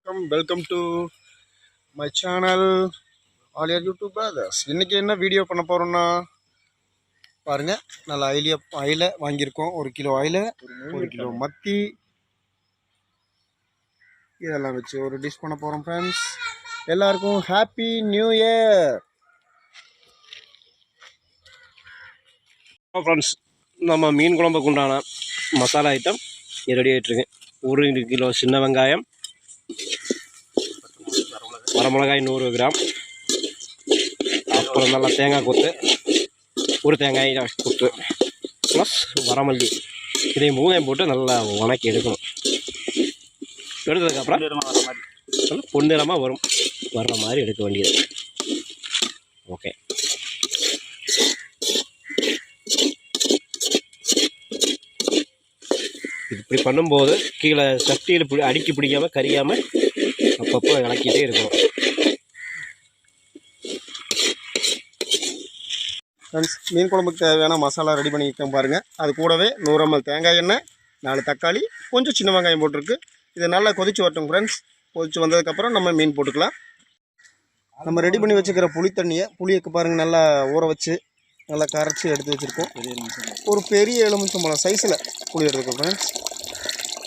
Welcome to my channel all your YouTube brothers. இன்றைக்கி என்ன video பண்ண போகிறோன்னா பாருங்கள், நல்லா அயிலை வாங்கியிருக்கோம். 1 கிலோ அயிலை, 1 கிலோ மத்தி, இதெல்லாம் வச்சு ஒரு டிஷ் பண்ண போகிறோம் ஃப்ரெண்ட்ஸ். எல்லாருக்கும் ஹாப்பி நியூ இயர். ஃப்ரெண்ட்ஸ், நம்ம மீன் குழம்புக்கு உண்டான மசாலா ஐட்டம் ரெடி ஆகிட்டுருக்கு. 1 கிலோ சின்ன வெங்காயம், வரமிளகாய் 100 கிராம், அப்புறம் நல்லா தேங்காய் கொத்து, ஒரு தேங்காய் கொத்து ப்ளஸ் வரமல்லி, இதை மூணையும் போட்டு நல்லா வணக்கி எடுக்கணும். எடுத்ததுக்கப்புறம் நல்லா பொன்னிறமாக வர்ற மாதிரி எடுக்க வேண்டியது. ஓகே, இப்படி பண்ணும்போது கீழே சட்டியில் அடுக்கி பிடிக்காமல் கரியாமல் அப்பப்போ இலக்கிட்டே இருக்கணும். ஃப்ரெண்ட்ஸ், மீன் குழம்புக்கு தேவையான மசாலா ரெடி பண்ணிக்க பாருங்கள். அது கூடவே 100 ml தேங்காய் எண்ணெய், 4 தக்காளி, கொஞ்சம் சின்ன வெங்காயம் போட்டிருக்கு. இதை நல்லா கொதிச்சு வரட்டும் ஃப்ரெண்ட்ஸ். கொதிச்சு வந்ததுக்கப்புறம் நம்ம மீன் போட்டுக்கலாம். நம்ம ரெடி பண்ணி வச்சுக்கிற புளியை பாருங்கள், நல்லா ஊற வச்சு நல்லா கரைச்சி எடுத்து வச்சுருக்கோம். ஒரு பெரிய எலுமிச்சம்பழம் சைஸில் புளி எடுத்துக்கோம் ஃப்ரெண்ட்ஸ்.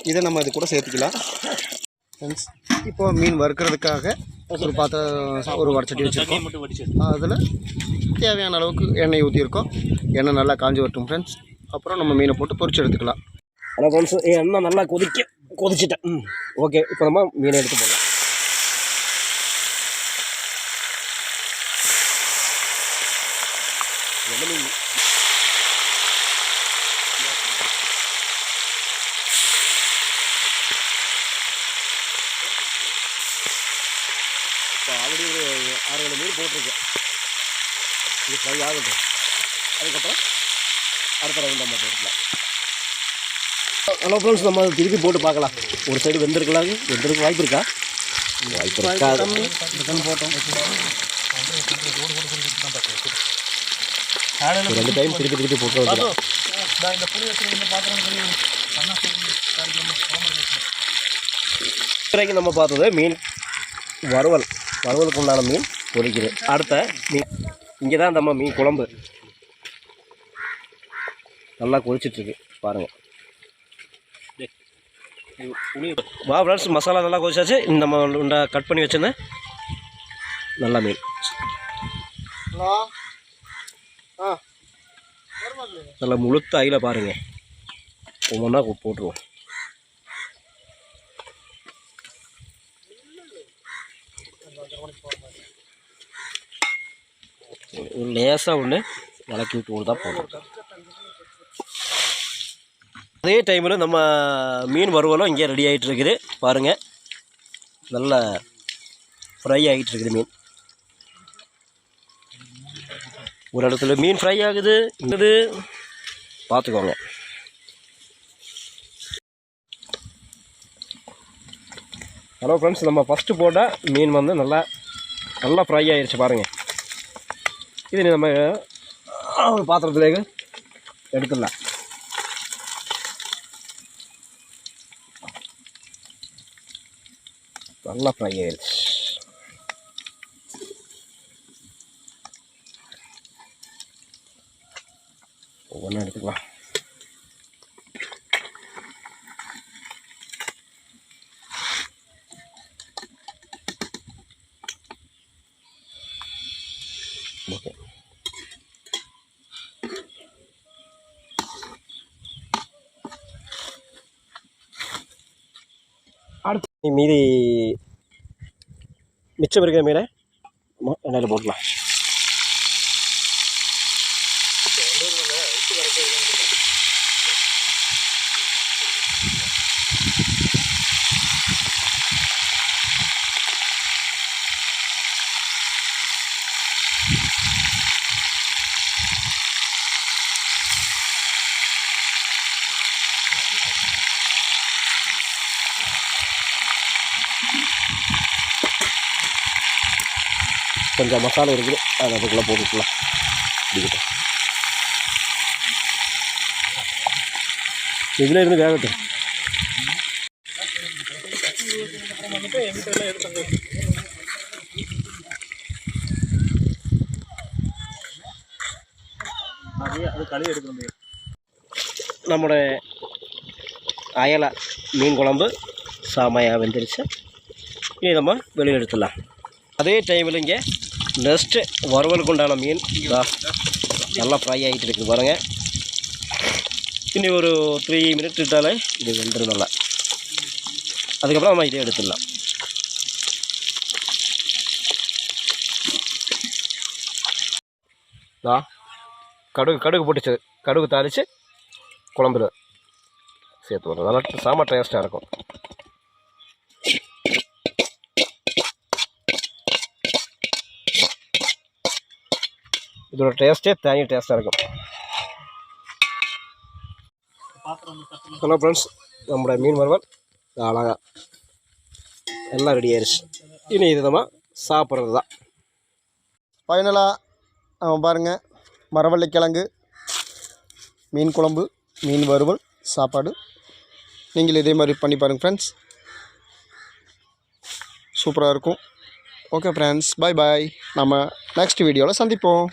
இதை நம்ம இது கூட சேர்த்துக்கலாம் ஃப்ரெண்ட்ஸ். இப்போ மீன் வறுக்கிறதுக்காக ஒரு பாத்திரம், ஒரு வடச்சட்டி வச்சுருக்கோம். அதில் தேவையான அளவுக்கு எண்ணெய் ஊற்றிருக்கோம். எண்ணெய் நல்லா காஞ்சி வரட்டும் ஃப்ரெண்ட்ஸ். அப்புறம் நம்ம மீனை போட்டு பொரிச்சு எடுத்துக்கலாம். ஆனால் ஃப்ரெண்ட்ஸ், எண்ணெய் நல்லா கொதிச்சிட்டேன். ஓகே, இப்போ நம்ம மீனை எடுத்து போடலாம். இப்போ ஆல்ரெடி ஒரு 6-7 மீன் போட்டிருக்கேன். இது ஃப்ரை ஆகட்டும். அதுக்கப்புறம் அடுத்த ரவுண்ட் நம்ம போட்டுக்கலாம். ஹலோ ஃப்ரெண்ட்ஸ், நம்ம திருப்பி போட்டு பார்க்கலாம். ஒரு சைடு வெந்திருக்க வாய்ப்பு இருக்கா? வாய்ப்பு இருக்கா? போட்டோம் 2 டைம் திருப்பி போட்டு வரலாம். வரைக்கும் நம்ம பார்த்தது மீன் வறுவலுக்கு உண்டான மீன் பொரிக்குது. அடுத்த மீன் இங்கே தான் நம்ம மீன் குழம்பு நல்லா கொதிச்சிட்ருக்கு பாருங்கள். வா ஃப்ரெண்ட்ஸ், மசாலா நல்லா கொதிச்சாச்சு. நம்ம கட் பண்ணி வச்சுருந்தேன் நல்லா மீன் நல்லா முழுத்த அயில பாருங்கள். ஒவ்வொன்றா போட்டுருவோம். லேசாக ஒன்று விளக்கி விட்டு தான் போடுறோம். அதே டைமில் நம்ம மீன் வறுவலும் இங்கே ரெடி ஆகிட்டு இருக்குது பாருங்கள். நல்லா ஃப்ரை ஆகிட்டு இருக்குது மீன். ஒரு இடத்துல மீன் ஃப்ரை ஆகுது, இது பார்த்துக்கோங்க. ஹலோ ஃப்ரெண்ட்ஸ், நம்ம ஃபஸ்ட்டு போட்ட மீன் வந்து நல்லா ஃப்ரை ஆகிடுச்சு பாருங்கள். இது நம்ம ஒரு பாத்திரத்துலேயே எடுத்துடலாம். நல்லா ஃப்ரை ஆகிடுச்சு. ஒவ்வொன்றா எடுத்துக்கலாம். ஓகே, அடுத்து மீதி மிச்சம் இருக்கிற மீனை எண்ணெயில் போடலாம். கொஞ்சம் மசாலா இருக்குது, அதை அதுக்குள்ளே போட்டுக்கலாம். இடிக்கிட்டோம், இதில் இருந்து வேகட்டும். നമ്മുടെ അയല മീൻ കുളമ്പ് സമയം വെന്തിരിച്ച് ഇനി നമ്മൾ വെളിയെടുത്തിடலாம். அதே டைமில் இங்கே நெக்ஸ்ட்டு வறுவலுக்கு உண்டான மீன் நல்லா ஃப்ரை ஆகிட்டு இருக்குது பாருங்கள். இனி ஒரு 3 மினிட் விட்டாலே இது வெந்துடும் நல்லா. அதுக்கப்புறம் நம்ம இதே எடுத்துடலாம். கடுகு போட்டுச்சு, கடுகு தாளித்து குழம்புல சேர்த்து வரும். நல்லா செம டேஸ்ட்டாக இருக்கும். இதோட டேஸ்ட்டே தனி டேஸ்ட்டாக இருக்கும். ஹலோ ஃப்ரெண்ட்ஸ், நம்மளோட மீன் வறுவல் அழகா எல்லாம் ரெடி ஆயிடுச்சு. இனி இது நம்ம சாப்பிட்றது தான். ஃபைனலாக பாருங்கள், மரவள்ளிக்கிழங்கு மீன் குழம்பு, மீன் வறுவல் சாப்பாடு. நீங்கள் இதே மாதிரி பண்ணி பாருங்கள் ஃப்ரெண்ட்ஸ், சூப்பராக இருக்கும். ஓகே ஃப்ரெண்ட்ஸ், பாய் பாய். நம்ம நெக்ஸ்ட் வீடியோவில் சந்திப்போம்.